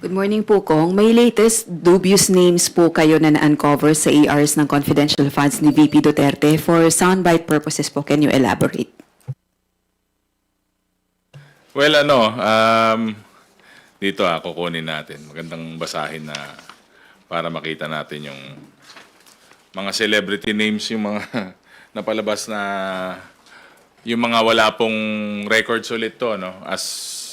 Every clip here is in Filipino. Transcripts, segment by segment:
Good morning po, Kong. May latest dubious names po kayo na na-uncover sa ARs ng confidential funds ni VP Duterte. For soundbite purposes po, can you elaborate? Well, dito kukunin natin. Magandang basahin na para makita natin yung mga celebrity names, yung mga napalabas na yung mga wala pong records ulit to, no? As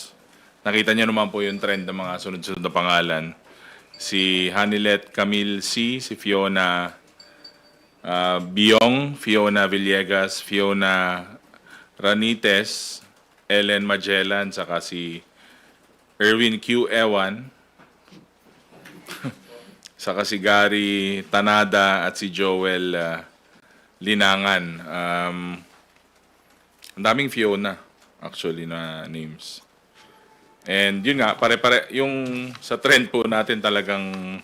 nakita niyo naman po yung trend ng mga sunod-sunod na pangalan. Si Hanilet Camille C, si Fiona Biong, Fiona Villegas, Fiona Ranites, Ellen Magellan, saka si Erwin Q. Ewan, saka si Gary Tanada at si Joel Linangan. Ang daming Fiona, actually, na names. And yun nga, pare-pare, yung sa trend po natin talagang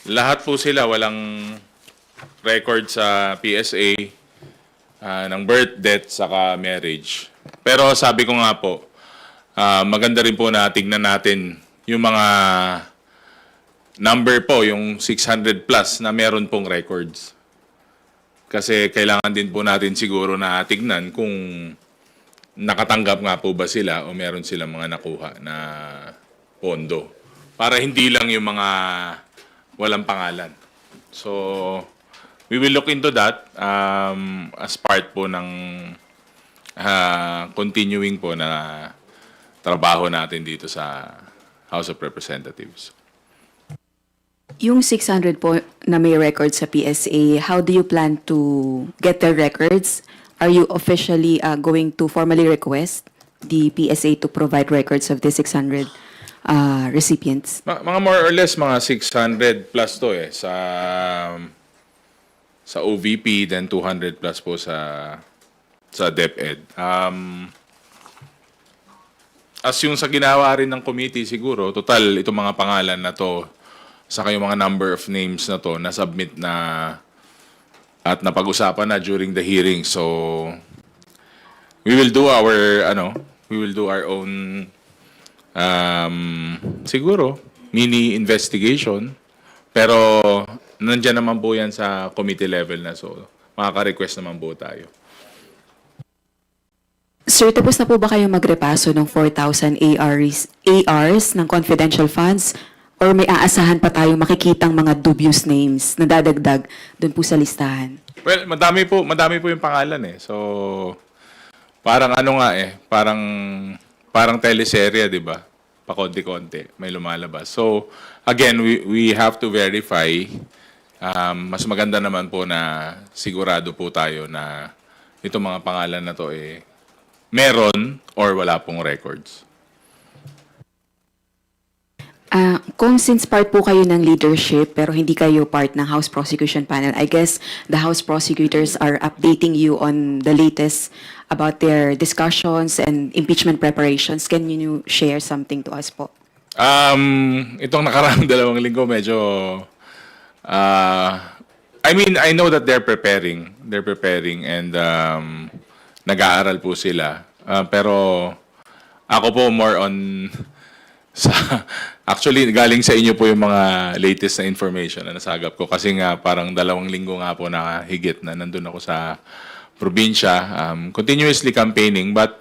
lahat po sila walang record sa PSA ng birth, death, saka marriage. Pero sabi ko nga po, maganda rin po na tignan natin yung mga number po, yung 600 plus na meron pong records. Kasi kailangan din po natin siguro na tignan kung nakatanggap nga po ba sila o meron silang mga nakuha na pondo. Para hindi lang yung mga walang pangalan. So, we will look into that as part po ng continuing po na trabaho natin dito sa House of Representatives. Yung 600 po na may records sa PSA, how do you plan to get their records? Are you officially going to formally request the PSA to provide records of the 600 recipients? Mga more or less mga 600 plus to sa OVP, then 200 plus po sa DepEd. As yung sa ginawa rin ng committee siguro, total itong mga pangalan na to, saka yung mga number of names na to, na-submit na at napag-usapan na during the hearing. So, we will do our own siguro mini investigation. Pero nandiyan naman po yan sa committee level na, so makaka-request naman po tayo. Sir, tapos na po ba kayo magrepaso ng 4,000 ARs ng confidential funds? Or may aasahan pa tayong makikitang mga dubious names na dadagdag doon po sa listahan? Well, madami po yung pangalan eh. So, parang parang teleserye, di ba? Pakonti-konti, may lumalabas. So, again, we have to verify. Mas maganda naman po na sigurado po tayo na itong mga pangalan na to meron or wala pong records. Kung since part po kayo ng leadership pero hindi kayo part ng House Prosecution Panel, I guess the House prosecutors are updating you on the latest about their discussions and impeachment preparations. Can you share something to us po? Itong nakaraang 2 linggo medyo I know that they're preparing and nag-aaral po sila. Pero ako po more on actually, galing sa inyo po yung mga latest na information na nasagap ko. Kasi nga, parang 2 linggo nga po na higit na nandun ako sa probinsya. Continuously campaigning, but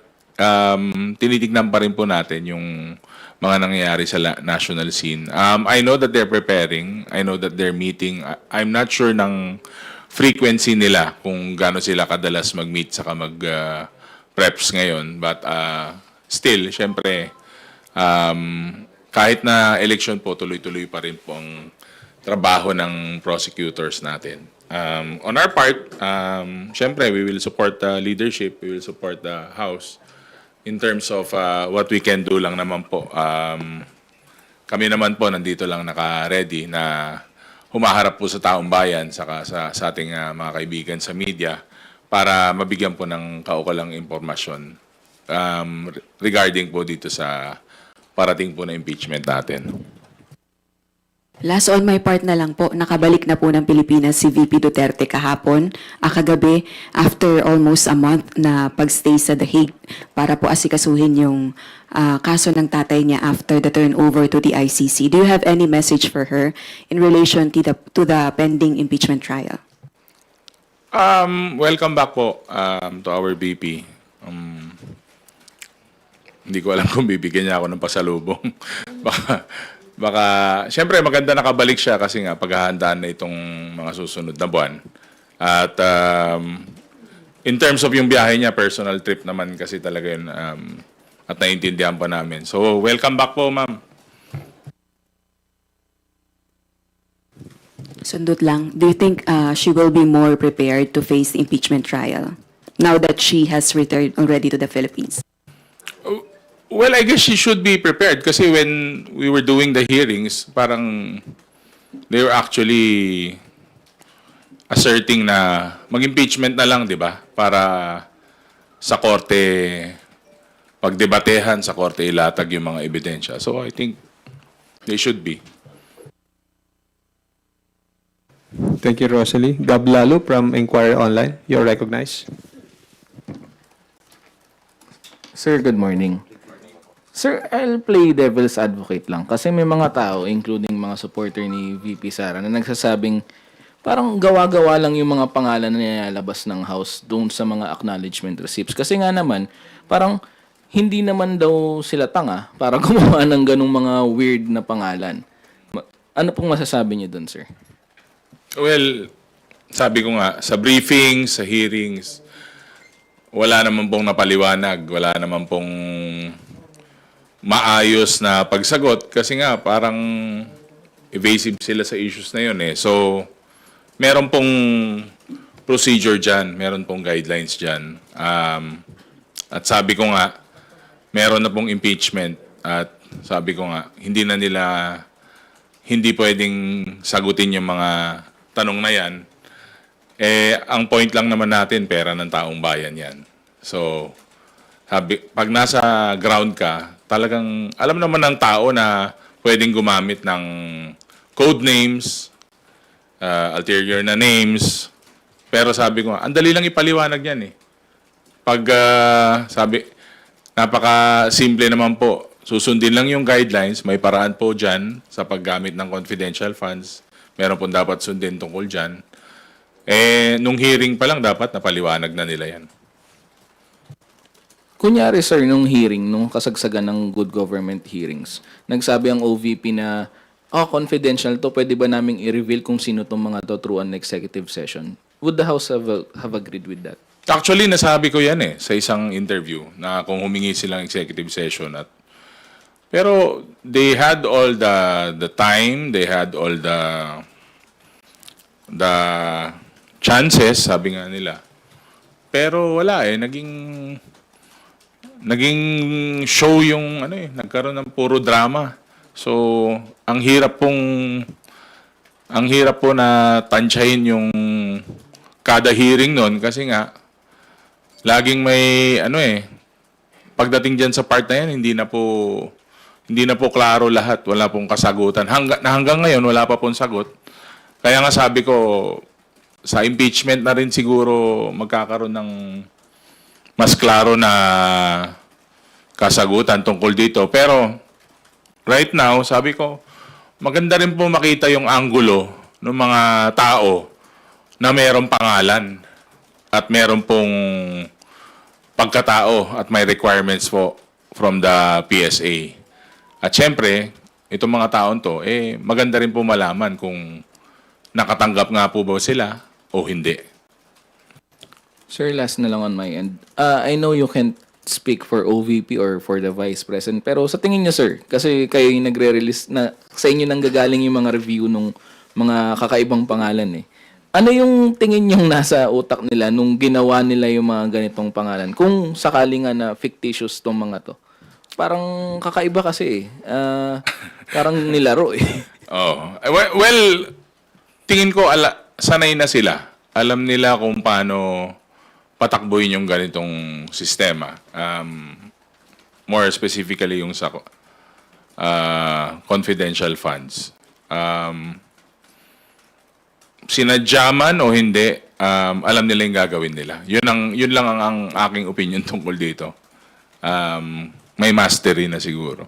tinitignan pa rin po natin yung mga nangyayari sa national scene. I know that they're preparing. I know that they're meeting. I'm not sure ng frequency nila kung gaano sila kadalas mag-meet saka mag-preps ngayon. But still, syempre, kahit na election po, tuloy-tuloy pa rin po ang trabaho ng prosecutors natin. On our part, syempre, we will support the leadership, we will support the House in terms of what we can do lang naman po. Kami naman po, nandito lang naka-ready na humaharap po sa taong bayan saka sa ating mga kaibigan sa media para mabigyan po ng kaukulang impormasyon regarding po dito sa parating po na impeachment natin. Last on my part na lang po, nakabalik na po ng Pilipinas si VP Duterte kahapon, kagabi, after almost a month na pagstay sa The Hague para po asikasuhin yung kaso ng tatay niya after the turnover to the ICC. Do you have any message for her in relation to the pending impeachment trial? Welcome back po to our VP. Hindi ko alam kung bibigyan niya ako ng pasalubong. baka, syempre maganda nakabalik siya kasi nga paghahandaan na itong mga susunod na buwan. At in terms of yung biyahe niya, personal trip naman kasi talaga yun at naiintindihan pa namin. So, welcome back po, ma'am. Sundot lang, do you think she will be more prepared to face the impeachment trial now that she has returned already to the Philippines? Well, I guess she should be prepared kasi when we were doing the hearings, parang they were actually asserting na mag-impeachment na lang, di ba? Para sa korte, pagdebatehan sa korte, ilatag yung mga ebidensya. So I think they should be. Thank you, Rosalie. Gab Lalo from Inquirer Online. You're recognized. Sir, good morning. Sir, I'll play devil's advocate lang kasi may mga tao, including mga supporter ni VP Sara, na nagsasabing parang gawa-gawa lang yung mga pangalan na nilalabas ng House doon sa mga acknowledgement receipts. Kasi nga naman, parang hindi naman daw sila tanga para gumawa ng ganong mga weird na pangalan. Ano pong masasabi niyo doon, sir? Well, sabi ko nga, sa briefings, sa hearings, wala naman pong napaliwanag, wala naman pong maayos na pagsagot kasi nga parang evasive sila sa issues na yun eh. So, meron pong procedure dyan, meron pong guidelines dyan. At sabi ko nga, meron na pong impeachment at sabi ko nga, hindi pwedeng sagutin yung mga tanong na yan. Eh, ang point lang naman natin, pera ng taong bayan yan. So, pag nasa ground ka, talagang alam naman ng tao na pwedeng gumamit ng code names, ulterior na names. Pero sabi ko, ang dali lang ipaliwanag yan eh. Pag napaka-simple naman po, susundin lang yung guidelines, may paraan po dyan sa paggamit ng confidential funds. Meron po dapat sundin tungkol dyan. Eh, nung hearing pa lang dapat napaliwanag na nila yan. Kunyari, sir, nung hearing, nung kasagsagan ng good government hearings, nagsabi ang OVP na, confidential to, pwede ba naming i-reveal kung sino tong mga to through an executive session? Would the House have agreed with that? Actually, nasabi ko yan sa isang interview na kung humingi silang executive session pero they had all the time, they had all the chances, sabi nga nila. Pero wala naging show yung nagkaroon ng puro drama. So, ang hirap po na tansyahin yung kada hearing noon kasi nga laging may pagdating diyan sa part na yan hindi na po klaro lahat, wala pong kasagutan. Hanggang ngayon wala pa pong sagot. Kaya nga sabi ko sa impeachment na rin siguro magkakaroon ng mas klaro na kasagutan tungkol dito. Pero right now, sabi ko, maganda rin po makita yung anggulo ng mga tao na mayroong pangalan at mayroong pong pagkatao at may requirements po from the PSA. At syempre, itong mga taon to, maganda rin po malaman kung nakatanggap nga po ba sila o hindi. Sir, last na lang on my end. I know you can't speak for OVP or for the Vice President, pero sa tingin niyo, sir, kasi kayo yung nagre-release na sa inyo nang gagaling yung mga review ng mga kakaibang pangalan eh. Ano yung tingin niyong nasa utak nila nung ginawa nila yung mga ganitong pangalan? Kung sakali nga na fictitious tong mga to. Parang kakaiba kasi eh. Parang nilaro eh. Oh. Well, tingin ko sanay na sila. Alam nila kung paano patakbuhin yung ganitong sistema. More specifically yung sa confidential funds. Sinadya man o hindi, alam nila yung gagawin nila. Yun lang ang aking opinion tungkol dito. May mastery na siguro.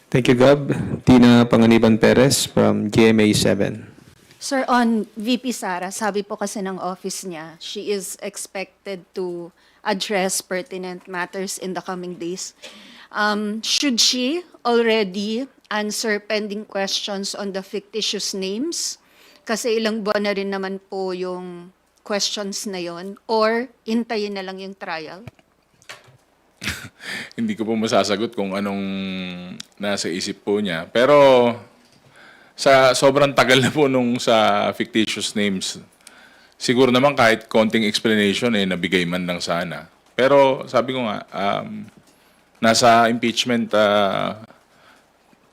Thank you, Gab. Tina Panganiban Perez from GMA7. Sir, on VP Sara, sabi po kasi ng office niya, she is expected to address pertinent matters in the coming days. Should she already answer pending questions on the fictitious names? Kasi ilang buwan na rin naman po yung questions na yon, or intayin na lang yung trial? Hindi ko po masasagot kung anong nasa isip po niya. Pero sa sobrang tagal na po nung sa fictitious names, siguro naman kahit konting explanation nabigay man lang sana. Pero sabi ko nga, nasa impeachment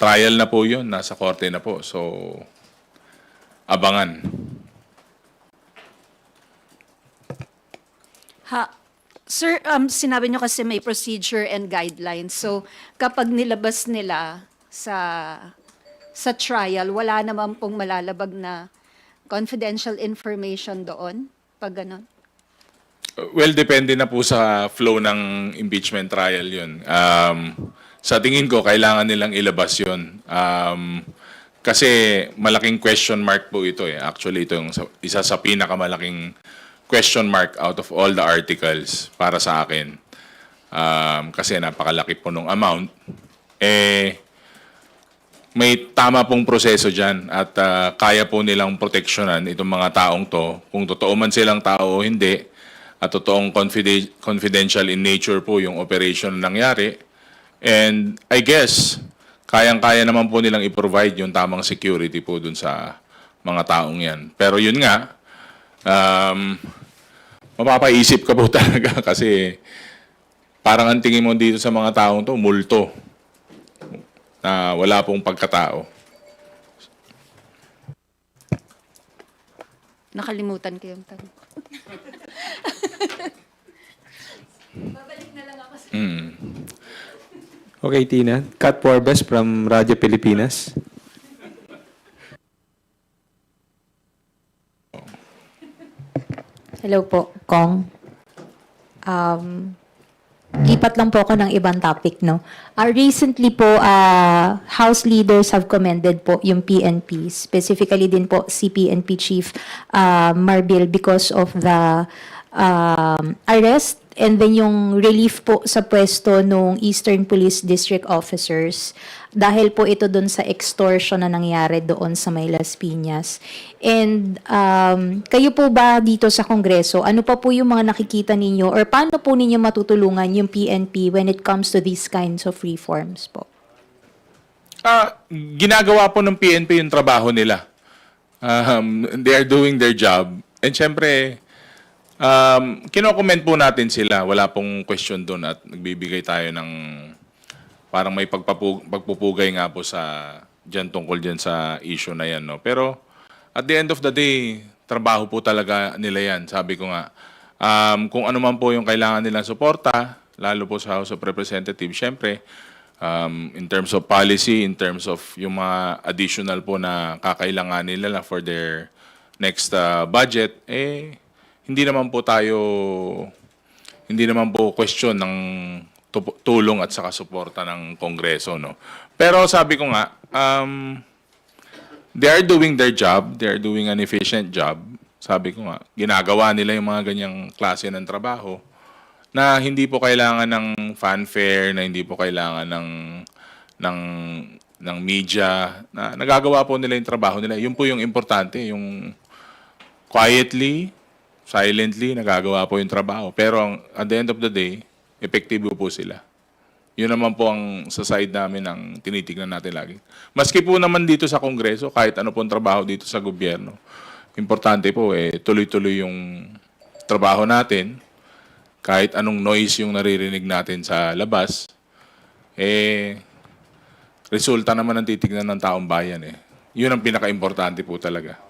trial na po yun, nasa korte na po. So, abangan. Sir, sinabi niyo kasi may procedure and guidelines. So, kapag nilabas nila sa trial, wala naman pong malalabag na confidential information doon? Pag ganon? Well, depende na po sa flow ng impeachment trial yun. Sa tingin ko, kailangan nilang ilabas yun. Kasi malaking question mark po ito eh. Actually, ito yung isa sa pinakamalaking question mark out of all the articles para sa akin. Kasi napakalaki po nung amount. May tama pong proseso dyan at kaya po nilang proteksyonan itong mga taong to. Kung totoo man silang tao o hindi, at totoong confidential in nature po yung operation na nangyari. And I guess, kayang-kaya naman po nilang i-provide yung tamang security po dun sa mga taong yan. Pero yun nga, mapapaisip ka po talaga kasi parang ang tingin mo dito sa mga taong to, multo na wala pong pagkatao. Nakalimutan ko yung tanong. Babalik na lang ako. Okay, Tina. Kat Forbes from Radyo Pilipinas. Hello po, Kong. Lipat lang po ako ng ibang topic, no? Recently po, House leaders have commended po yung PNP, specifically din po si PNP Chief Marbil because of the arrest and then yung relief po sa pwesto nung Eastern Police District officers dahil po ito doon sa extortion na nangyari doon sa May Las Piñas. And kayo po ba dito sa Kongreso, ano pa po yung mga nakikita ninyo or paano po ninyo matutulungan yung PNP when it comes to these kinds of reforms po? Ginagawa po ng PNP yung trabaho nila. They are doing their job. And syempre, kino-comment po natin sila. Wala pong question doon at nagbibigay tayo ng parang may pagpupugay nga po sa dyan tungkol dyan sa issue na yan. No? Pero at the end of the day, trabaho po talaga nila yan. Sabi ko nga, kung ano man po yung kailangan nilang suporta, lalo po sa House of Representatives, syempre, in terms of policy, in terms of yung mga additional po na kakailangan nila for their next budget, hindi naman po question ng tulong at saka suporta ng Kongreso, no. Pero sabi ko nga, they are doing their job, they are doing an efficient job. Sabi ko nga, ginagawa nila yung mga ganyang klase ng trabaho na hindi po kailangan ng fanfare, na hindi po kailangan ng media, na nagagawa po nila yung trabaho nila. Yun po yung importante, yung quietly, silently, nagagawa po yung trabaho. Pero at the end of the day, epektibo po sila. Yun naman po ang sa side namin ang tinitignan natin lagi. Maski po naman dito sa Kongreso, kahit ano pong trabaho dito sa gobyerno, importante po tuloy-tuloy yung trabaho natin. Kahit anong noise yung naririnig natin sa labas, resulta naman ang titignan ng taong bayan. Yun ang pinaka-importante po talaga.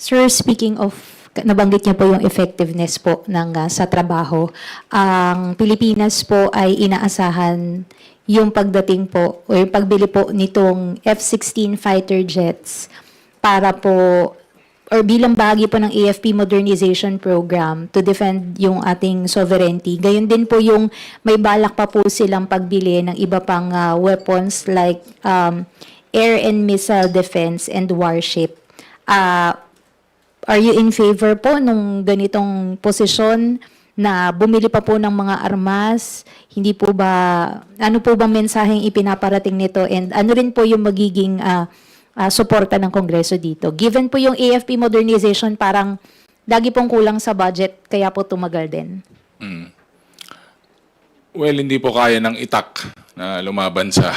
Sir, speaking of nabanggit niyo po yung effectiveness po ng sa trabaho. Ang Pilipinas po ay inaasahan yung pagdating po o yung pagbili po nitong F-16 fighter jets para po or bilang bahagi po ng AFP modernization program to defend yung ating sovereignty. Gayon din po yung may balak pa po silang pagbili ng iba pang weapons like air and missile defense and warship. Are you in favor po nung ganitong posisyon na bumili pa po ng mga armas? Hindi po ba, ano po ba mensaheng ipinaparating nito? And ano rin po yung magiging suporta ng Kongreso dito? Given po yung AFP modernization, parang lagi pong kulang sa budget, kaya po tumagal din. Well, hindi po kaya ng itak na lumaban sa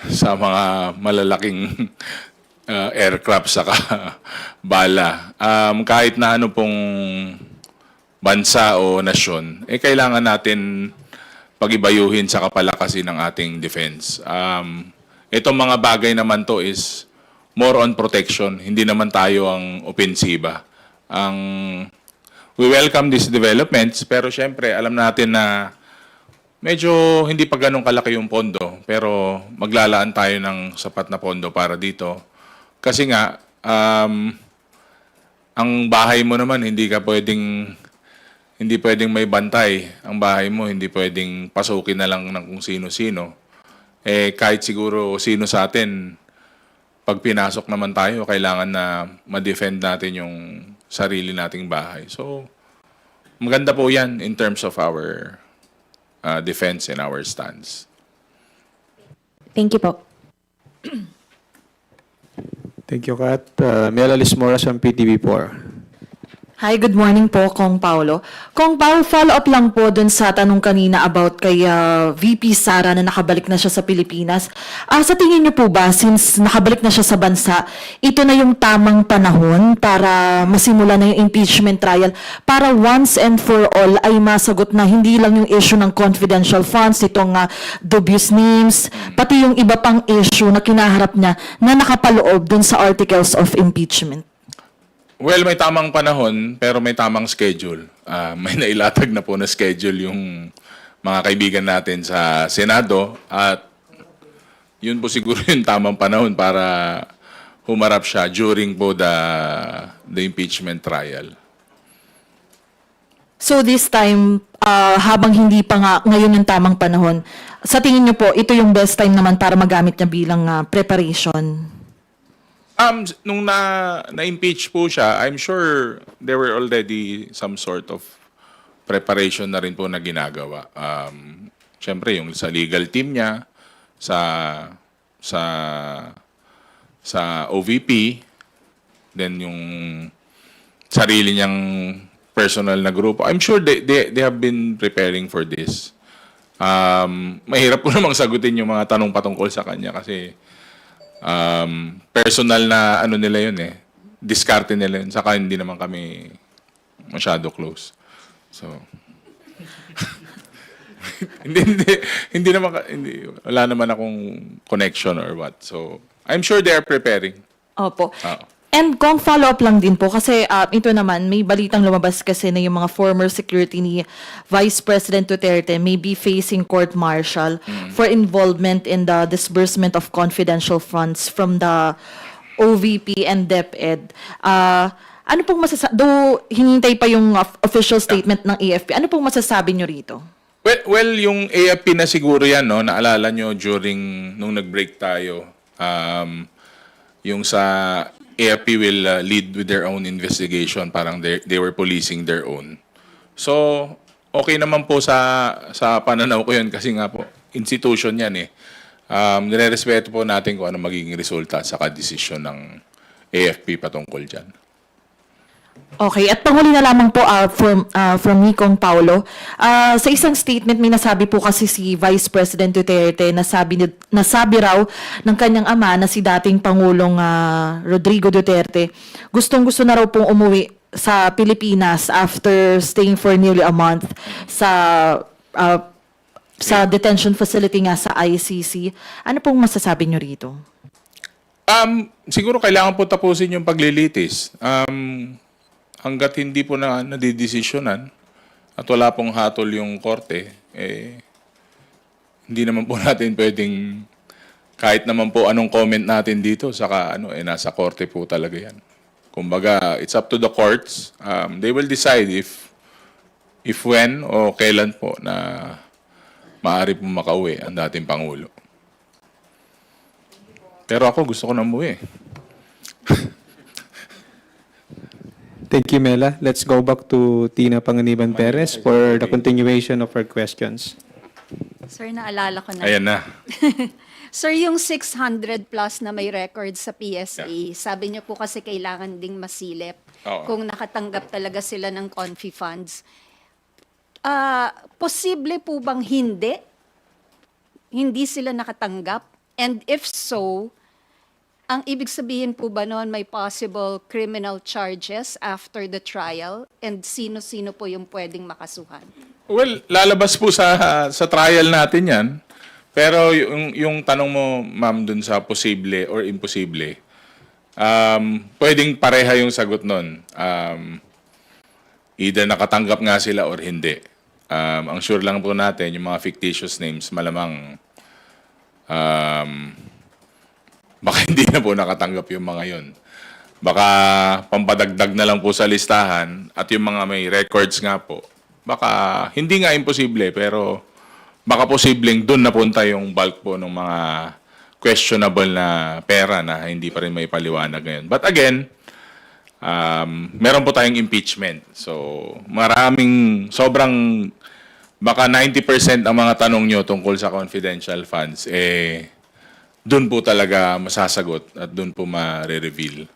sa mga malalaking aircraft saka bala. Kahit na ano pong bansa o nasyon, kailangan natin pag-ibayuhin sa kapalakasin ng ating defense. Itong mga bagay naman to is more on protection. Hindi naman tayo ang opensiba. We welcome these developments, pero syempre alam natin na medyo hindi pa ganun kalaki yung pondo, pero maglalaan tayo ng sapat na pondo para dito. Kasi nga, ang bahay mo naman, hindi pwedeng may bantay. Ang bahay mo, hindi pwedeng pasukin na lang ng kung sino-sino. Kahit siguro sino sa atin, pag pinasok naman tayo, kailangan na ma-defend natin yung sarili nating bahay. So, maganda po yan in terms of our defense and our stance. Thank you po. Thank you, Kat. Mela Lismoras from PTV4. Hi, good morning po, Kong Paulo. Kong Paulo, follow-up lang po dun sa tanong kanina about kay VP Sara na nakabalik na siya sa Pilipinas. Sa tingin niyo po ba, since nakabalik na siya sa bansa, ito na yung tamang panahon para masimula na yung impeachment trial para once and for all ay masagot na hindi lang yung issue ng confidential funds, itong dubious names, pati yung iba pang issue na kinaharap niya na nakapaloob dun sa articles of impeachment? Well, may tamang panahon, pero may tamang schedule. May nailatag na po na schedule yung mga kaibigan natin sa Senado at yun po siguro yung tamang panahon para humarap siya during po the impeachment trial. So this time, habang hindi pa nga ngayon yung tamang panahon, sa tingin niyo po, ito yung best time naman para magamit niya bilang preparation? Nung na-impeach po siya, I'm sure there were already some sort of preparation na rin po na ginagawa. Siyempre, yung sa legal team niya, sa OVP, then yung sarili niyang personal na grupo. I'm sure they have been preparing for this. Mahirap po namang sagutin yung mga tanong patungkol sa kanya kasi personal na ano nila yun diskarte nila yun. Saka hindi naman kami masyado close. So, wala naman akong connection or what. So, I'm sure they are preparing. Opo. And kung follow-up lang din po, kasi ito naman, may balitang lumabas kasi na yung mga former security ni Vice President Duterte may be facing court-martial for involvement in the disbursement of confidential funds from the OVP and DepEd. Ano pong though hinintay pa yung official statement ng AFP, ano pong masasabi nyo rito? Well, yung AFP na siguro yan, no, naalala nyo during nung nag-break tayo, yung sa AFP will lead with their own investigation. Parang they were policing their own. So, okay naman po sa pananaw ko yun kasi nga po, institution yan Nire-respeto po natin kung ano magiging resulta sa desisyon ng AFP patungkol dyan. Okay, at panghuli na lamang po from me, Kong Paulo. Sa isang statement, may nasabi po kasi si Vice President Duterte, nasabi raw ng kanyang ama na si dating Pangulong Rodrigo Duterte, gustong-gusto na raw pong umuwi sa Pilipinas after staying for nearly a month sa detention facility nga sa ICC. Ano pong masasabi nyo rito? Siguro kailangan po tapusin yung paglilitis. hanggat hindi po na nadidesisyonan at wala pong hatol yung korte, hindi naman po natin pwedeng kahit naman po anong comment natin dito, saka nasa korte po talaga yan. Kumbaga, it's up to the courts. They will decide if when o kailan po na maaari po makauwi ang dating Pangulo. Pero ako gusto ko na umuwi. Thank you, Mela. Let's go back to Tina Panganiban Perez for the continuation of her questions. Sir, naalala ko na. Ayan na. Sir, yung 600 plus na may record sa PSA, sabi niyo po kasi kailangan ding masilip Oo. kung nakatanggap talaga sila ng confi funds. Posible po bang hindi sila nakatanggap? And if so, ang ibig sabihin po ba noon may possible criminal charges after the trial? And sino-sino po yung pwedeng makasuhan? Well, lalabas po sa trial natin yan. Pero yung tanong mo, ma'am, dun sa posible or imposible, pwedeng pareha yung sagot nun. Either nakatanggap nga sila or hindi. Ang sure lang po natin, yung mga fictitious names, malamang baka hindi na po nakatanggap yung mga yun. Baka pampadagdag na lang po sa listahan at yung mga may records nga po, baka hindi nga imposible pero baka posibleng doon napunta yung bulk po ng mga questionable na pera na hindi pa rin may paliwanag ngayon. But again, meron po tayong impeachment. So, sobrang, baka 90% ang mga tanong nyo tungkol sa confidential funds, doon po talaga masasagot at doon po ma-reveal.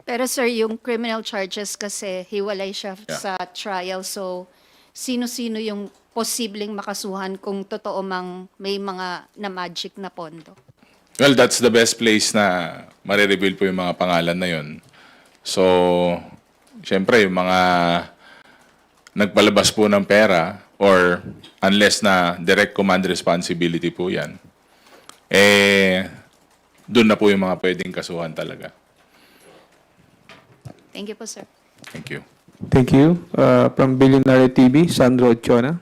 Pero sir, yung criminal charges kasi hiwalay siya Yeah. sa trial. So, sino-sino yung posibleng makasuhan kung totoo mang may mga na-magic na pondo? Well, that's the best place na ma-reveal po yung mga pangalan na yun. So, syempre, yung mga nagpalabas po ng pera or unless na direct command responsibility po yan, doon na po yung mga pwedeng kasuhan talaga. Thank you po, sir. Thank you. Thank you. From Billionaire TV, Sandro Ochoa.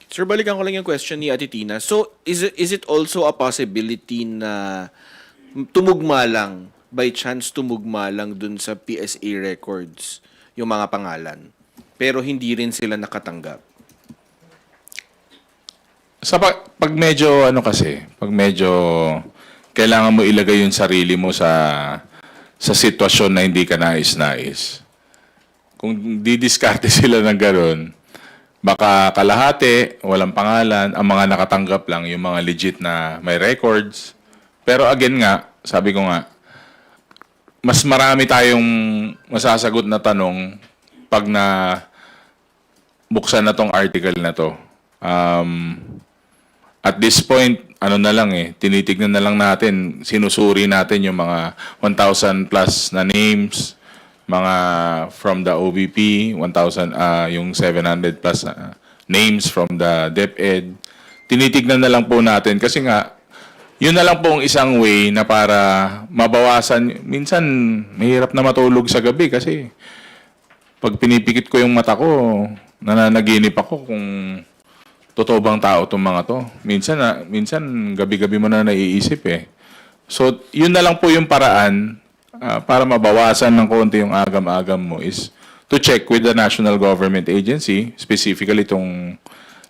Sir, balikan ko lang yung question ni Ate Tina. So, is it also a possibility na tumugma lang, by chance tumugma lang dun sa PSA records yung mga pangalan, pero hindi rin sila nakatanggap? Pag medyo pag medyo kailangan mo ilagay yung sarili mo sa sitwasyon na hindi ka nais-nais. Kung didiskarte sila ng gano'n, baka kalahati, walang pangalan, ang mga nakatanggap lang, yung mga legit na may records. Pero again nga, sabi ko nga, mas marami tayong masasagot na tanong pag na buksan na tong article na to. At this point, na lang tinitignan na lang natin, sinusuri natin yung mga 1,000 plus na names, mga from the OVP, 1,000, yung 700 plus names from the DepEd. Tinitignan na lang po natin kasi nga, yun na lang po ang isang way na para mabawasan. Minsan, mahirap na matulog sa gabi kasi pag pinipikit ko yung mata ko, nananaginip ako kung totoo bang tao itong mga to. Minsan gabi-gabi mo na naiisip So, yun na lang po yung paraan para mabawasan ng konti yung agam-agam mo is to check with the national government agency, specifically itong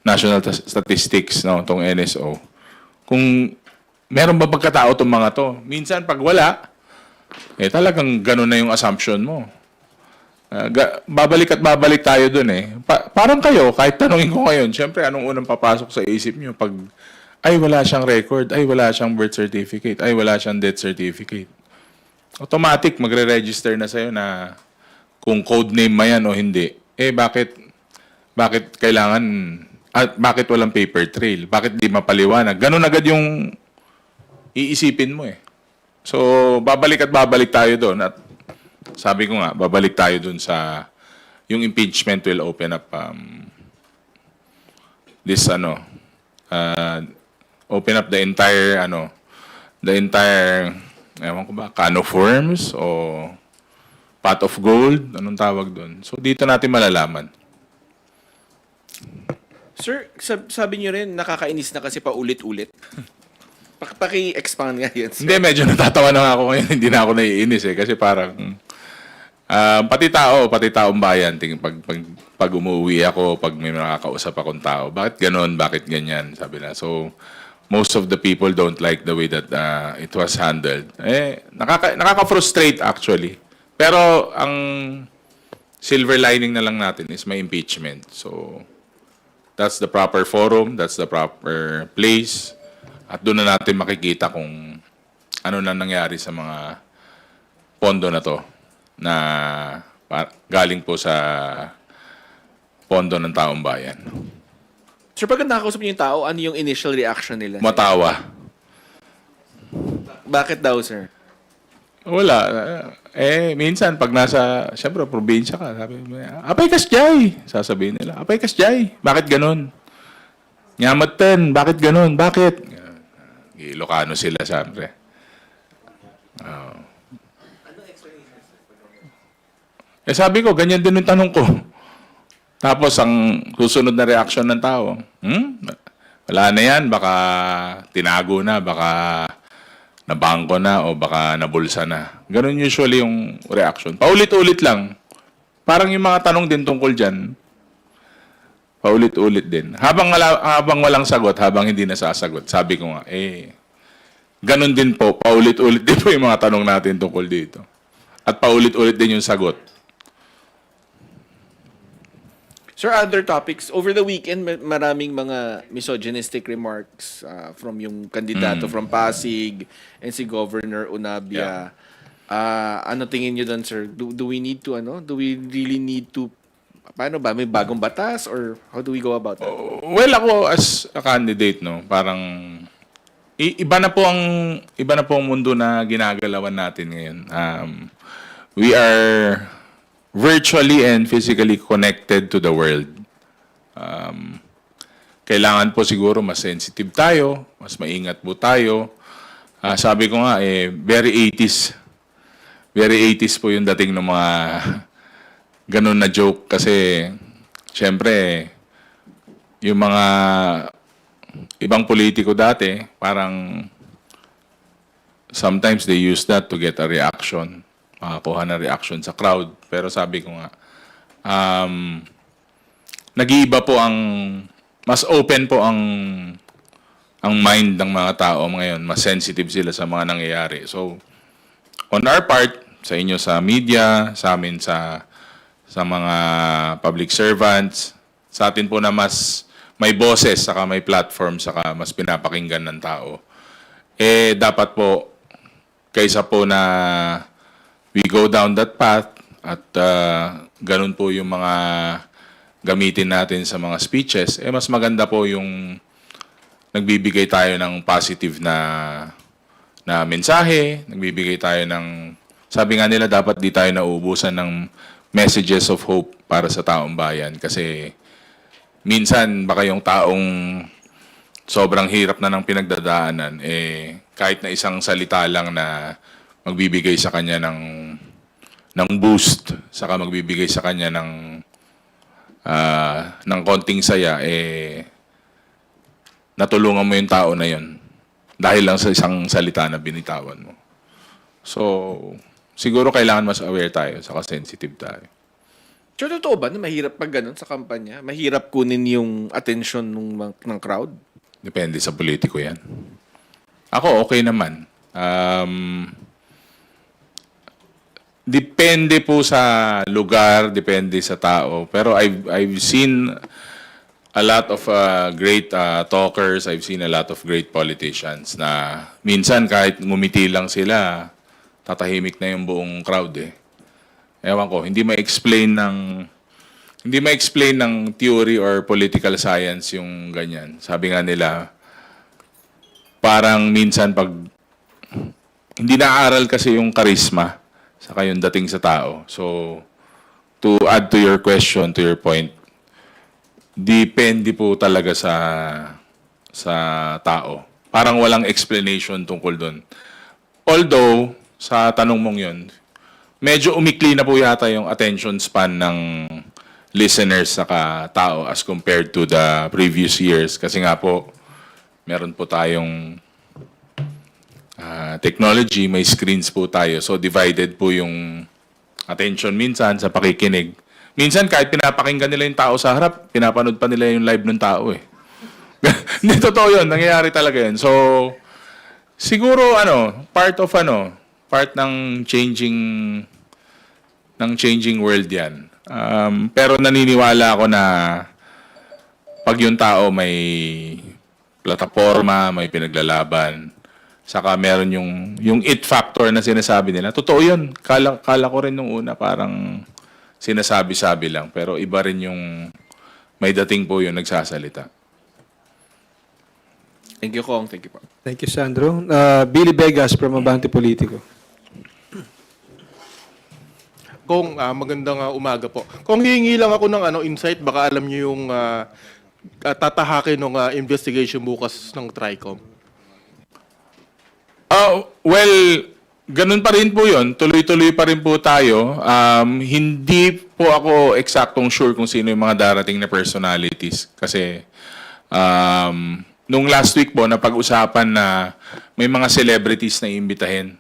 National Statistics, itong NSO. Kung meron ba pagkatao itong mga to. Minsan pag wala, talagang ganun na yung assumption mo. Babalik at babalik tayo dun parang kayo, kahit tanungin ko ngayon, syempre, anong unang papasok sa isip nyo pag, ay, wala siyang record, ay, wala siyang birth certificate, ay, wala siyang death certificate. Automatic, magre-register na sa'yo na kung code name ma yan o hindi. Bakit kailangan, bakit walang paper trail? Bakit di mapaliwanag? Ganun agad yung iisipin mo So, babalik at babalik tayo doon at sabi ko nga, babalik tayo dun sa yung impeachment will open up open up the entire ewan ko ba, can of worms o pot of gold, anong tawag doon. So dito natin malalaman. Sir, sabi niyo rin, nakakainis na kasi paulit-ulit. Paki-expand nga yan, sir. Hindi, medyo natatawa na nga ako ngayon. Hindi na ako naiinis eh. Kasi parang, pati taong bayan, pag umuwi ako, pag may nakakausap akong tao, bakit ganon, bakit ganyan, sabi na. So, most of the people don't like the way that it was handled. Nakaka-frustrate actually. Pero ang silver lining na lang natin is may impeachment. So, that's the proper forum, that's the proper place. At doon na natin makikita kung ano na nangyari sa mga pondo na to na galing po sa pondo ng taong bayan. Sir, pag nakakausap niyo yung tao, ano yung initial reaction nila? Matawa. Bakit daw, sir? Wala. Minsan, pag nasa, siyempre, probinsya ka, sabi mo, apay kasjay! Sasabihin nila, apay kasjay! Bakit ganun? Nyamatan, bakit ganun? Bakit? Ilocano sila, siyempre. Sabi ko, ganyan din yung tanong ko. Tapos, ang susunod na reaction ng tao, wala na yan, baka tinago na, baka nabangko na, o baka nabulsa na. Ganun usually yung reaction. Paulit-ulit lang. Parang yung mga tanong din tungkol dyan, paulit-ulit din. Habang walang sagot, habang hindi nasasagot, sabi ko nga, ganun din po, paulit-ulit din po yung mga tanong natin tungkol dito. At paulit-ulit din yung sagot. Sir, other topics. Over the weekend, maraming mga misogynistic remarks from yung kandidato from Pasig and si Governor Unabia. Ano tingin niyo doon, sir? Do we need to, do we really need to, paano ba? May bagong batas or how do we go about that? Well, ako as a candidate, no, parang iba na po ang mundo na ginagalawan natin ngayon. We are virtually and physically connected to the world. Kailangan po siguro mas sensitive tayo, mas maingat po tayo. Sabi ko nga, very 80s. Very 80s po yung dating ng mga ganun na joke kasi syempre yung mga ibang politiko dati parang sometimes they use that to get a reaction, makakuha na reaction sa crowd. Pero sabi ko nga, nag-iiba po mas open po ang mind ng mga tao ngayon, mas sensitive sila sa mga nangyayari. So, on our part, sa inyo sa media, sa amin sa mga public servants, sa atin po na mas may boses, saka may platform, saka mas pinapakinggan ng tao. Dapat po, kaysa po na we go down that path at ganun po yung mga gamitin natin sa mga speeches, mas maganda po yung nagbibigay tayo ng positive na mensahe, nagbibigay tayo ng, sabi nga nila, dapat di tayo nauubusan ng messages of hope para sa taong bayan. Kasi minsan, baka yung taong sobrang hirap na ng pinagdadaanan, kahit na isang salita lang na magbibigay sa kanya ng boost, saka magbibigay sa kanya ng konting saya, natulungan mo yung tao na yun dahil lang sa isang salita na binitawan mo. So, siguro kailangan mas aware tayo, saka sensitive tayo. Sir, totoo ba na mahirap pag ganun sa kampanya? Mahirap kunin yung attention ng crowd? Depende sa politiko yan. Ako, okay naman. Depende po sa lugar, depende sa tao. Pero I've seen a lot of great talkers, I've seen a lot of great politicians na minsan kahit ngumiti lang sila, tatahimik na yung buong crowd Ewan ko, hindi ma-explain ng theory or political science yung ganyan. Sabi nga nila, parang minsan pag hindi na-aaral kasi yung charisma saka yung dating sa tao. So, to add to your question, to your point, depende po talaga sa tao. Parang walang explanation tungkol doon. Although, sa tanong mong yun, medyo umikli na po yata yung attention span ng listeners saka tao as compared to the previous years. Kasi nga po, meron po tayong technology, may screens po tayo. So divided po yung attention minsan sa pakikinig. Minsan kahit pinapakinggan nila yung tao sa harap, pinapanood pa nila yung live ng tao eh. Hindi, totoo yun. Nangyayari talaga yun. So, siguro part ng changing world yan. Pero naniniwala ako na pag yung tao may plataforma, may pinaglalaban, saka meron yung it factor na sinasabi nila. Totoo yun. Kala ko rin nung una parang sinasabi-sabi lang. Pero iba rin yung may dating po yung nagsasalita. Thank you, Kong. Thank you po. Thank you, Sandro. Billy Vegas from Abante Politico. Kung magandang umaga po. Kung hihingi lang ako ng insight, baka alam niyo yung tatahakin ng investigation bukas ng TRICOM. Well, ganun pa rin po yun. Tuloy-tuloy pa rin po tayo. Hindi po ako eksaktong sure kung sino yung mga darating na personalities. Kasi nung last week po, napag-usapan na may mga celebrities na iimbitahin.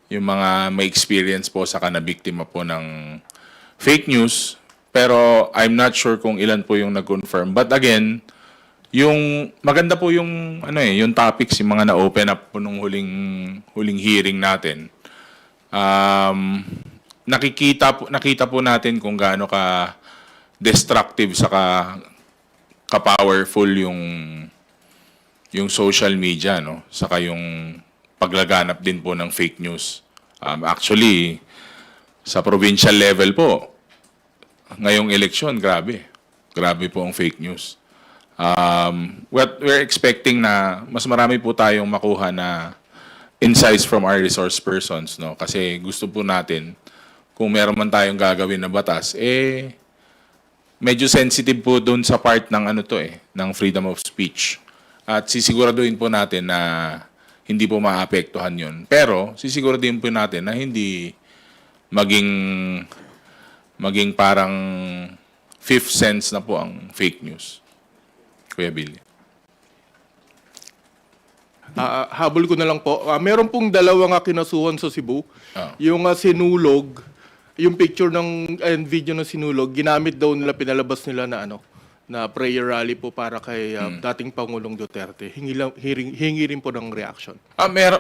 Yung mga may experience po sa na biktima po ng fake news. Pero I'm not sure kung ilan po yung nag-confirm. But again, yung maganda po yung yung topics, yung mga na-open up po nung huling hearing natin. Nakita po natin kung gaano ka destructive saka ka-powerful yung social media, no? Saka yung paglaganap din po ng fake news. Actually, sa provincial level po, ngayong eleksyon, grabe. Grabe po ang fake news. What we're expecting na mas marami po tayong makuha na insights from our resource persons, no? Kasi gusto po natin, kung meron man tayong gagawin na batas, medyo sensitive po dun sa part ng ng freedom of speech. At sisiguraduhin po natin na hindi po maapektuhan yun. Pero sisiguraduhin po natin na hindi maging parang fifth sense na po ang fake news. Kuya Billy. Habol ko na lang po. Meron pong dalawang kinasuhan sa Cebu. Yung sinulog, yung picture and video ng sinulog, ginamit daw nila, pinalabas nila na prayer rally po para kay dating Pangulong Duterte. Hingi rin po ng reaction.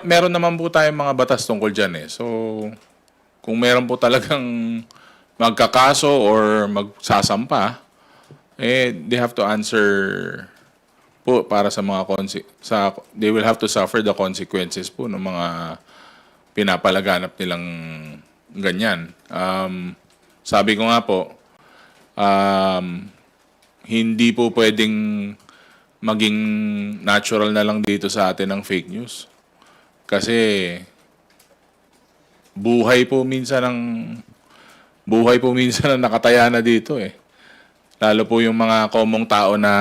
Meron naman po tayong mga batas tungkol dyan eh. So, kung meron po talagang magkakaso or magsasampa, they have to answer po para sa mga they will have to suffer the consequences po ng mga pinapalaganap nilang ganyan. Sabi ko nga po, hindi po pwedeng maging natural na lang dito sa atin ang fake news. Kasi buhay po minsan ang nakataya na dito eh. Lalo po yung mga komong tao na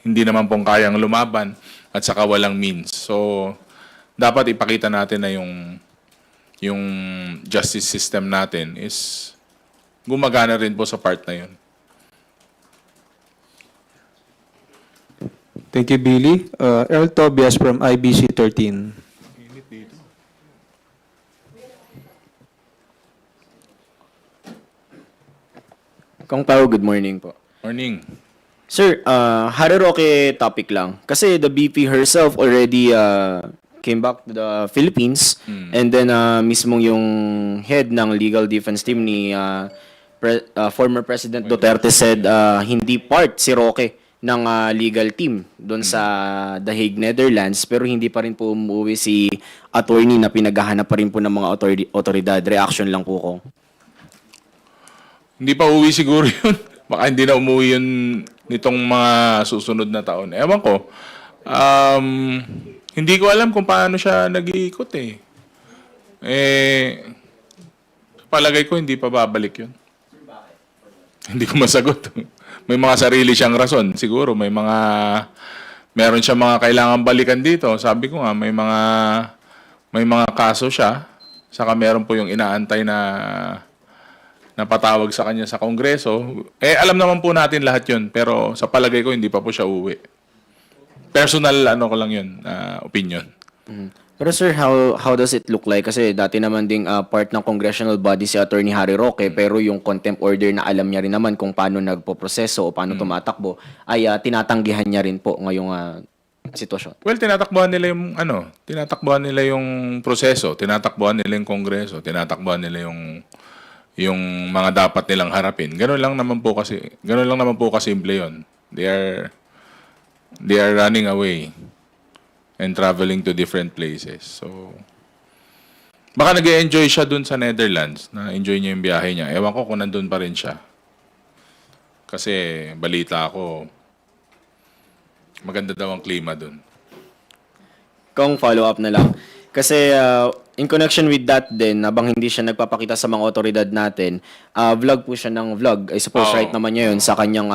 hindi naman pong kayang lumaban at saka walang means. So, dapat ipakita natin na yung justice system natin is gumagana rin po sa part na yun. Thank you, Billy. Earl Tobias from IBC 13. Kong Pao, good morning po. Morning. Sir, Harry Roque topic lang. Kasi the BP herself already came back to the Philippines and then mismong yung head ng legal defense team ni former President Duterte said hindi part si Roque ng legal team doon sa The Hague, Netherlands, pero hindi pa rin po umuwi si attorney na pinaghahanap pa rin po ng mga otoridad. Reaction lang po ko. Hindi pa uwi siguro yun. Baka hindi na umuwi yun nitong mga susunod na taon. Ewan ko. Hindi ko alam kung paano siya nag-iikot eh. Palagay ko hindi pa babalik yun. Hindi ko masagot. May mga sarili siyang rason. Siguro meron siya mga kailangan balikan dito. Sabi ko nga, may mga kaso siya. Saka meron po yung inaantay na napatawag sa kanya sa Kongreso. Alam naman po natin lahat yun, pero sa palagay ko, hindi pa po siya uuwi. Personal, ko lang yun, opinion. Pero sir, how does it look like? Kasi dati naman ding part ng congressional body si Attorney Harry Roque, pero yung contempt order na alam niya rin naman kung paano nagpo-proseso o paano tumatakbo, ay tinatanggihan niya rin po ngayong sitwasyon. Well, tinatakbuhan nila yung proseso, tinatakbuhan nila yung Kongreso, tinatakbuhan nila yung mga dapat nilang harapin. Ganun lang naman po kasimple yun. They are running away and traveling to different places. So, baka nag-enjoy siya dun sa Netherlands, na-enjoy niya yung biyahe niya. Ewan ko kung nandun pa rin siya. Kasi balita ko, maganda daw ang klima dun. Kung follow-up na lang. Kasi in connection with that din, habang hindi siya nagpapakita sa mga otoridad natin, vlog po siya ng vlog. I suppose right naman niya yun sa kanyang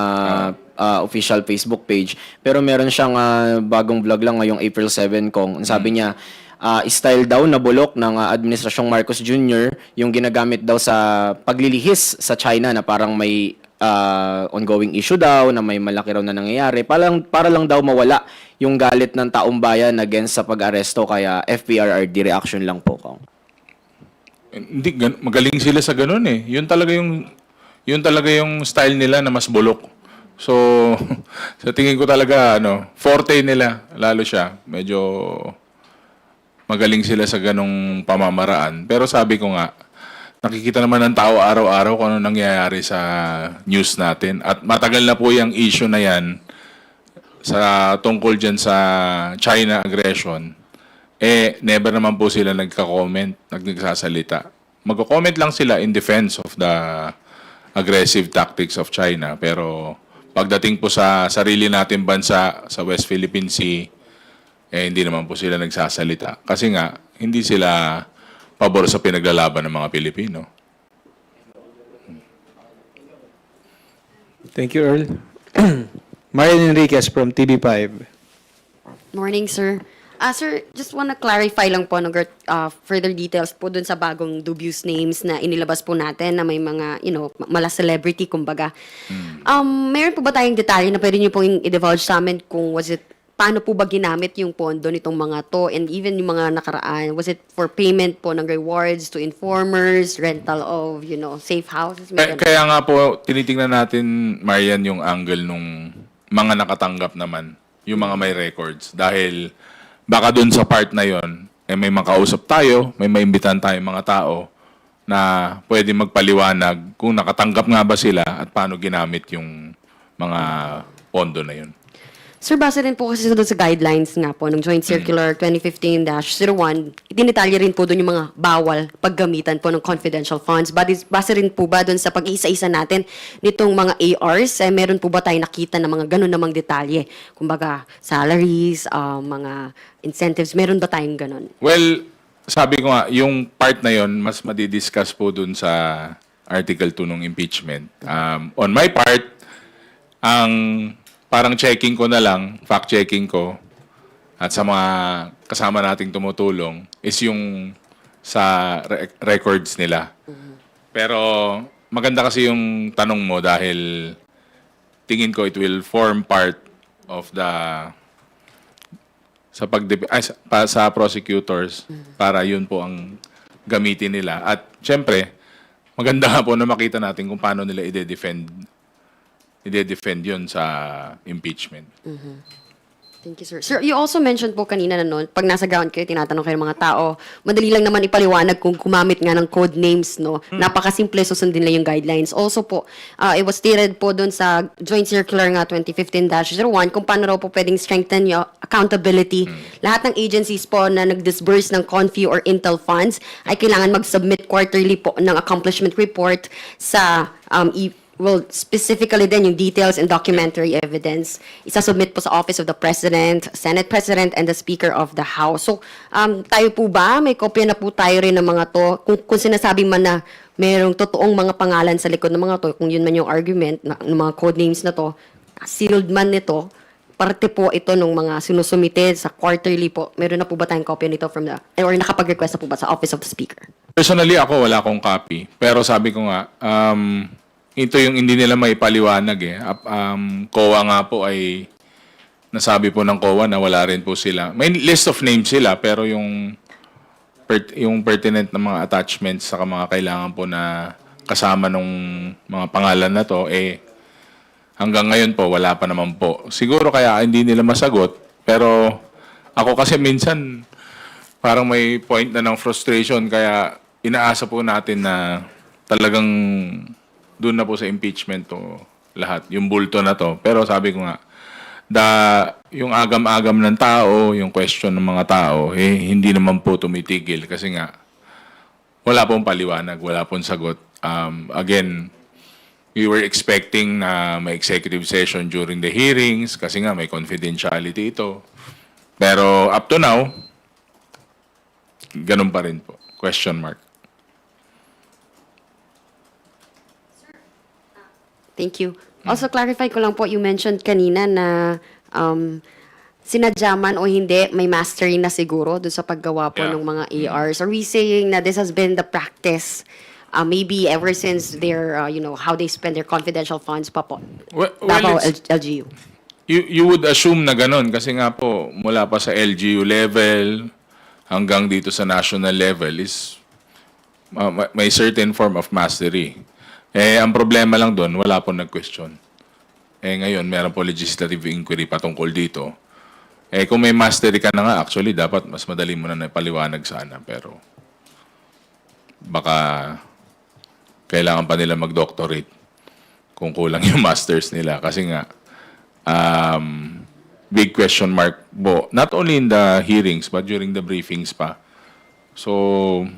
official Facebook page. Pero meron siyang bagong vlog lang ngayong April 7 kung sabi niya, style daw na bulok ng Administrasyong Marcos Jr. yung ginagamit daw sa paglilihis sa China na parang may ongoing issue daw, na may malaki raw na nangyayari. Para lang daw mawala yung galit ng taong bayan against sa pag-aresto, kaya FPRRD reaction lang po, Kong. Hindi, magaling sila sa ganun eh. Yun talaga yung style nila na mas bulok. So, sa tingin ko talaga, forte nila, lalo siya. Medyo magaling sila sa ganung pamamaraan. Pero sabi ko nga, nakikita naman ng tao araw-araw kung ano nangyayari sa news natin. At matagal na po yung issue na yan tungkol dyan sa China aggression. Never naman po sila nagsasalita. Magko-comment lang sila in defense of the aggressive tactics of China. Pero pagdating po sa sarili natin bansa, sa West Philippine Sea, hindi naman po sila nagsasalita. Kasi nga, hindi sila pabor sa pinaglalaban ng mga Pilipino. Thank you, Earl. Marian Enriquez from TV5. Morning, sir. Sir, just want to clarify lang po further details po dun sa bagong dubious names na inilabas po natin na may mga, mala celebrity, kumbaga. Meron po ba tayong detalye na pwede niyo pong i-divulge sa amin kung paano po ba ginamit yung pondo nitong mga to, and even yung mga nakaraan? Was it for payment po ng rewards to informers, rental of, safe houses? Kaya nga po, tinitingnan natin, Marian, yung angle nung mga nakatanggap naman, yung mga may records. Dahil baka dun sa part na yon, may makausap tayo, may maimbitahan tayong mga tao na pwede magpaliwanag kung nakatanggap nga ba sila at paano ginamit yung mga pondo na yun. Sir, base rin po kasi doon sa guidelines nga po ng Joint Circular 2015-01, itinitalya rin po doon yung mga bawal paggamitan po ng confidential funds. Base rin po ba doon sa pag-isa-isa natin nitong mga ARs, meron po ba tayo nakita na mga ganun namang detalye? Kumbaga, salaries, mga incentives, meron ba tayong ganun? Well, sabi ko nga, yung part na yon mas madidiscuss po dun sa Article 2 ng impeachment. On my part, ang parang checking ko na lang, fact-checking ko, at sa mga kasama nating tumutulong, is yung sa records nila. Pero maganda kasi yung tanong mo dahil tingin ko it will form part of sa prosecutors para yun po ang gamitin nila. At syempre, maganda nga po na makita natin kung paano nila i-defend yun sa impeachment. Thank you, sir. Sir, you also mentioned po kanina na noon, pag nasa ground kayo, tinatanong kayo ng mga tao, madali lang naman ipaliwanag kung gumamit nga ng code names, no? Napakasimple, susundin lang yung guidelines. Also po, it was stated po doon sa Joint Circular nga 2015-01 kung paano raw po pwedeng strengthen yung accountability. Lahat ng agencies po na nag-disburse ng CONFI or Intel funds ay kailangan mag-submit quarterly po ng accomplishment report sa specifically din yung details and documentary evidence. Isasubmit po sa Office of the President, Senate President, and the Speaker of the House. So, tayo po ba? May kopya na po tayo rin ng mga to. Kung sinasabi man na mayroong totoong mga pangalan sa likod ng mga to, kung yun man yung argument ng mga code names na to, sealed man nito, parte po ito ng mga sinusumite sa quarterly po. Meron na po ba tayong kopya nito or nakapag-request na po ba sa Office of the Speaker? Personally, ako wala akong copy. Pero sabi ko nga, ito yung hindi nila may paliwanag eh. COA nga po ay, nasabi po ng COA na wala rin po sila. May list of names sila, pero yung pertinent na mga attachments sa mga kailangan po na kasama nung mga pangalan na to, eh, hanggang ngayon po, wala pa naman po. Siguro kaya hindi nila masagot, pero ako kasi minsan, parang may point na ng frustration, kaya inaasa po natin na talagang doon na po sa impeachment to lahat, yung bulto na to. Pero sabi ko nga, yung agam-agam ng tao, yung question ng mga tao, eh, hindi naman po tumitigil kasi nga, wala pong paliwanag, wala pong sagot. Again, we were expecting na may executive session during the hearings kasi nga may confidentiality ito. Pero up to now, ganun pa rin po. Question mark. Thank you. Also, clarify ko lang po, you mentioned kanina na sinadya man o hindi, may mastery na siguro doon sa paggawa po Yeah. ng mga ARs. Are we saying na this has been the practice maybe ever since their, how they spend their confidential funds pa po? Davao LGU. You would assume na ganun kasi nga po, mula pa sa LGU level hanggang dito sa national level is may certain form of mastery. Eh, ang problema lang doon, wala po nag-question. Eh, ngayon, meron po legislative inquiry patungkol dito. Eh, kung may mastery ka na nga, actually, dapat mas madali mo na napaliwanag sana. Pero, baka kailangan pa nila mag-doctorate kung kulang yung masters nila. Kasi nga, big question mark po, not only in the hearings, but during the briefings pa. So,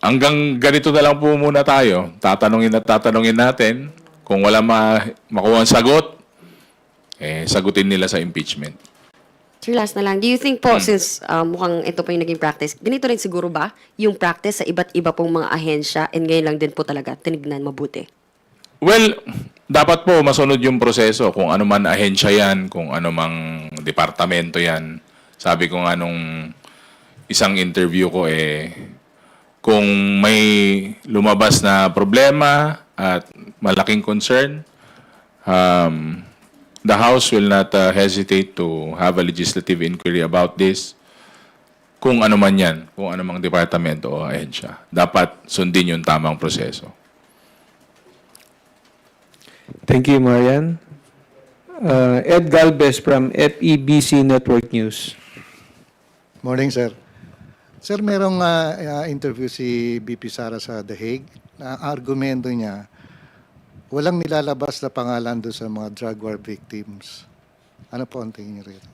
hanggang ganito na lang po muna tayo. Tatanungin natin. Kung wala makuha ang sagot, eh, sagutin nila sa impeachment. Sir, last na lang. Do you think po, since mukhang ito po yung naging practice, ganito rin siguro ba yung practice sa iba't iba pong mga ahensya and ngayon lang din po talaga tinignan mabuti? Well, dapat po masunod yung proseso. Kung ano man ahensya yan, kung ano mang departamento yan. Sabi ko nga nung isang interview ko, kung may lumabas na problema at malaking concern, the House will not hesitate to have a legislative inquiry about this. Kung ano man yan, kung ano mang departamento o ahensya. Dapat sundin yung tamang proseso. Thank you, Marian. Ed Galvez from FEBC Network News. Morning, sir. Sir, merong interview si BP Sara sa The Hague. Na ang argumento niya, walang nilalabas na pangalan doon sa mga drug war victims. Ano po ang tingin niyo rito?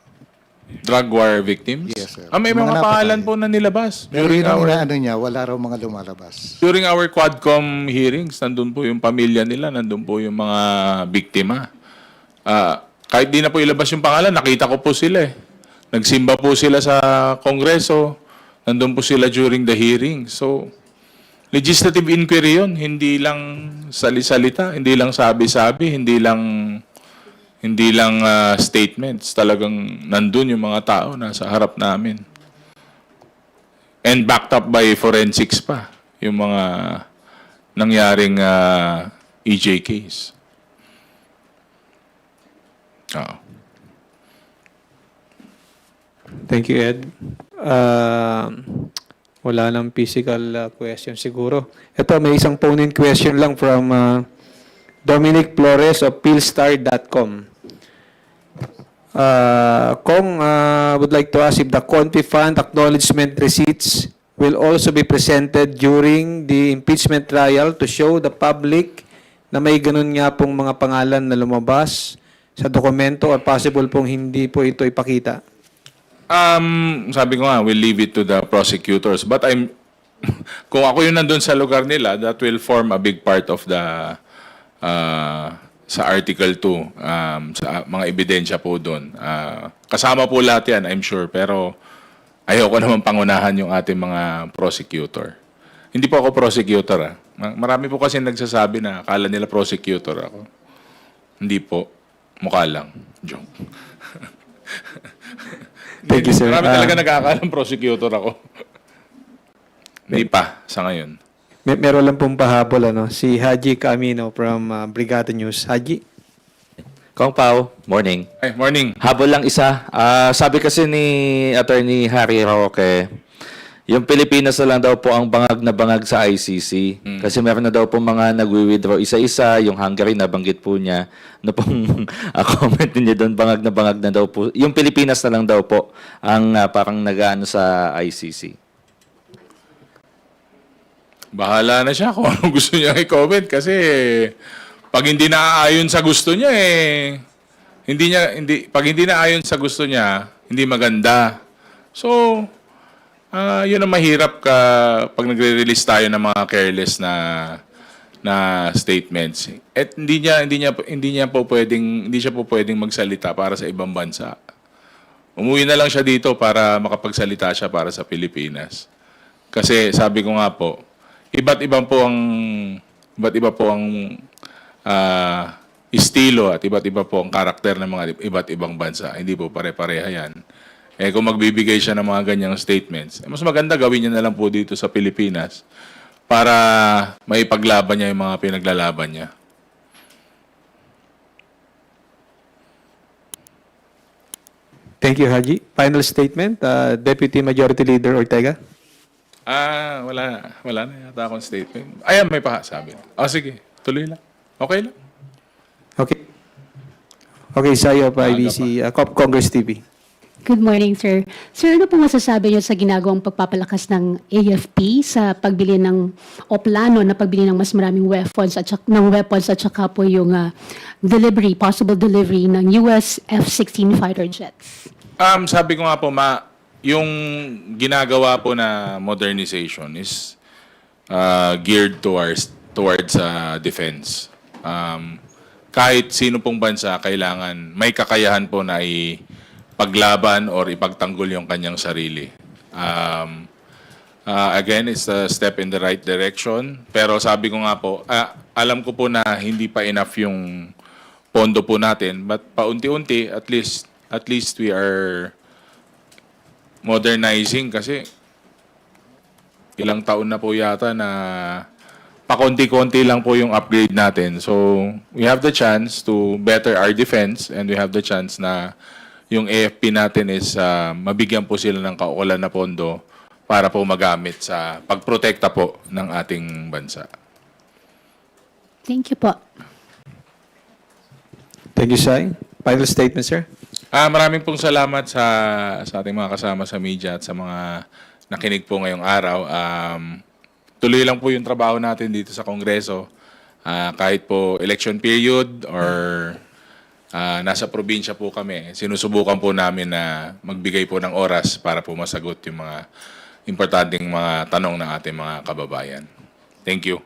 Drug war victims? Yes, sir. May mga pangalan po na nilabas. Pero yun ang inaano niya, wala raw mga lumalabas. During our Quadcom hearings, nandun po yung pamilya nila, nandun po yung mga biktima. Kahit di na po ilabas yung pangalan, nakita ko po sila eh. Nagsimba po sila sa Kongreso, nandun po sila during the hearing. So, legislative inquiry yun, hindi lang sali-salita, hindi lang sabi-sabi, hindi lang statements. Talagang nandun yung mga tao nasa harap namin. And backed up by forensics pa, yung mga nangyaring EJ case. Thank you, Ed. Wala nang physical question siguro. Ito, may isang phone-in question lang from Dominic Flores of Philstar.com. Kong would like to ask if the Confi Fund acknowledgement receipts will also be presented during the impeachment trial to show the public na may ganun nga pong mga pangalan na lumabas sa dokumento or possible pong hindi po ito ipakita. Sabi ko nga, we'll leave it to the prosecutors. But kung ako yung nandun sa lugar nila, that will form a big part of the sa Article 2, sa mga ebidensya po doon. Kasama po lahat yan, I'm sure. Pero ayoko naman pangunahan yung ating mga prosecutor. Hindi po ako prosecutor. Marami po kasi nagsasabi na akala nila prosecutor ako. Hindi po. Mukha lang. Joke. Thank you, sir. Marami talaga nag-aakalang prosecutor ako. Hindi pa, sa ngayon. Meron lang pong pahabol, si Haji Camino from Brigada News. Haji? Kong Pao, morning. Ay, morning. Habol lang isa. Sabi kasi ni Attorney Harry Roque, yung Pilipinas na lang daw po ang bangag na bangag sa ICC. Kasi meron na daw po mga nagwi-withdraw isa-isa. Yung Hungary, nabanggit po niya. Ano pong comment niya doon, bangag na daw po. Yung Pilipinas na lang daw po ang parang nag-ano sa ICC. Bahala na siya kung anong gusto niya i-comment kasi pag hindi naaayon sa gusto niya pag hindi naaayon sa gusto niya, hindi maganda. So, yun ang mahirap pag nagre-release tayo ng mga careless na statements. At hindi siya po pwedeng magsalita para sa ibang bansa. Umuwi na lang siya dito para makapagsalita siya para sa Pilipinas. Kasi sabi ko nga po, iba't iba po ang estilo at iba't iba po ang karakter ng mga iba't ibang bansa. Hindi po pare-pareha yan. Kung magbibigay siya ng mga ganyang statements, mas maganda gawin niya na lang po dito sa Pilipinas para maipaglaban niya yung mga pinaglalaban niya. Thank you, Haji. Final statement, Deputy Majority Leader Ortega. Wala na yata akong statement. Ayan, may pasabi. Sige, tuloy lang. Okay lang. Okay. Okay, Sayo pa IBC, Congress TV. Good morning, sir. Sir, ano po masasabi niyo sa ginagawang pagpapalakas ng AFP sa pagbili ng o plano na pagbili ng mas maraming weapons at saka po yung possible delivery ng US F-16 fighter jets? Sabi ko nga po, yung ginagawa po na modernization is geared towards defense. Kahit sino pong bansa kailangan may kakayahan po na ipaglaban or ipagtanggol yung kanyang sarili. Again, it's a step in the right direction. Pero sabi ko nga po, alam ko po na hindi pa enough yung pondo po natin, but paunti-unti at least we are modernizing kasi ilang taon na po yata na pakonti-konti lang po yung upgrade natin. So, we have the chance to better our defense and we have the chance na yung AFP natin is mabigyan po sila ng kaukulan na pondo para po magamit sa pagprotekta po ng ating bansa. Thank you po. Thank you, Sai. Final statement, sir. Maraming pong salamat sa ating mga kasama sa media at sa mga nakinig po ngayong araw. Tuloy lang po yung trabaho natin dito sa Kongreso. Kahit po election period or nasa probinsya po kami, sinusubukan po namin na magbigay po ng oras para po masagot yung mga importanteng mga tanong ng ating mga kababayan. Thank you.